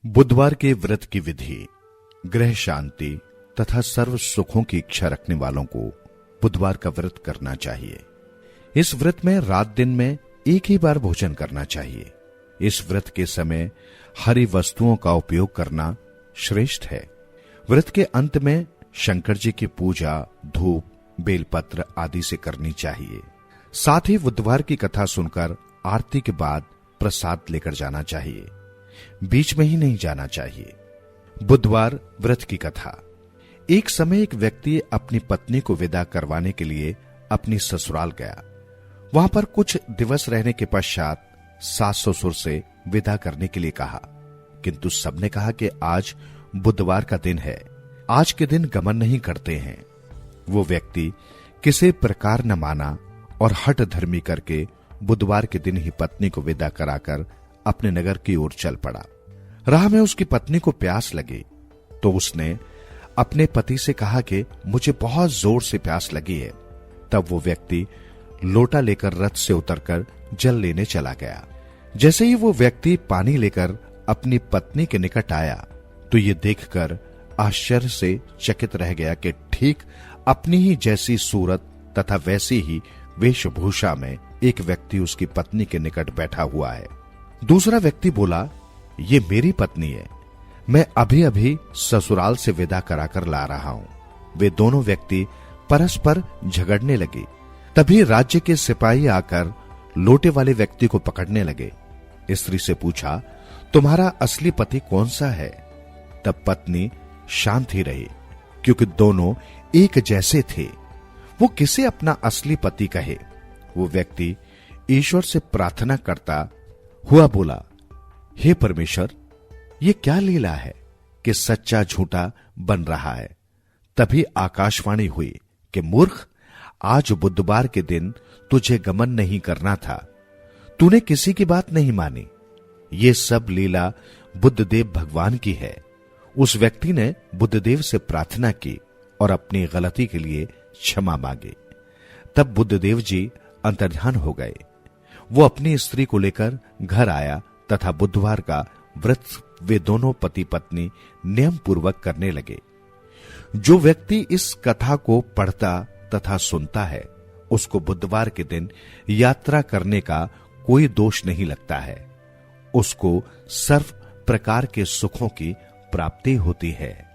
बुधवार के व्रत की विधि। गृह शांति तथा सर्व सुखों की इच्छा रखने वालों को बुधवार का व्रत करना चाहिए। इस व्रत में रात दिन में एक ही बार भोजन करना चाहिए। इस व्रत के समय हरी वस्तुओं का उपयोग करना श्रेष्ठ है। व्रत के अंत में शंकर जी की पूजा धूप बेलपत्र आदि से करनी चाहिए। साथ ही बुधवार की कथा सुनकर आरती के बाद प्रसाद लेकर जाना चाहिए। बीच में ही नहीं जाना चाहिए। बुधवार व्रत की कथा। एक समय एक व्यक्ति अपनी पत्नी को विदा करवाने के लिए अपनी ससुराल गया। वहां पर कुछ दिवस रहने के पश्चात सास ससुर से विदा करने के लिए कहा, किंतु सबने कहा कि आज बुधवार का दिन है, आज के दिन गमन नहीं करते हैं। वो व्यक्ति किसी प्रकार न माना और हठ धर्मी करके बुधवार के दिन ही पत्नी को विदा कराकर अपने नगर की ओर चल पड़ा। राह में उसकी पत्नी को प्यास लगी तो उसने अपने पति से कहा कि मुझे बहुत जोर से प्यास लगी है। तब वो व्यक्ति लोटा लेकर रथ से उतरकर जल लेने चला गया। जैसे ही वो व्यक्ति पानी लेकर अपनी पत्नी के निकट आया तो ये देखकर आश्चर्य से चकित रह गया कि ठीक अपनी ही जैसी सूरत तथा वैसी ही वेशभूषा में एक व्यक्ति उसकी पत्नी के निकट बैठा हुआ है। दूसरा व्यक्ति बोला, ये मेरी पत्नी है, मैं अभी अभी ससुराल से विदा कराकर ला रहा हूं। वे दोनों व्यक्ति परस्पर झगड़ने लगे। तभी राज्य के सिपाही आकर लोटे वाले व्यक्ति को पकड़ने लगे। स्त्री से पूछा, तुम्हारा असली पति कौन सा है? तब पत्नी शांत ही रही, क्योंकि दोनों एक जैसे थे। वो किसे अपना असली पति कहे? वो व्यक्ति ईश्वर से प्रार्थना करता हुआ बोला, हे परमेश्वर, ये क्या लीला है कि सच्चा झूठा बन रहा है। तभी आकाशवाणी हुई कि मूर्ख, आज बुधवार के दिन तुझे गमन नहीं करना था, तूने किसी की बात नहीं मानी। ये सब लीला बुद्धदेव भगवान की है। उस व्यक्ति ने बुद्धदेव से प्रार्थना की और अपनी गलती के लिए क्षमा मांगी। तब बुद्धदेव जी अंतर्ध्यान हो गए। वो अपनी स्त्री को लेकर घर आया तथा बुधवार का व्रत वे दोनों पति पत्नी नियम पूर्वक करने लगे। जो व्यक्ति इस कथा को पढ़ता तथा सुनता है उसको बुधवार के दिन यात्रा करने का कोई दोष नहीं लगता है। उसको सर्व प्रकार के सुखों की प्राप्ति होती है।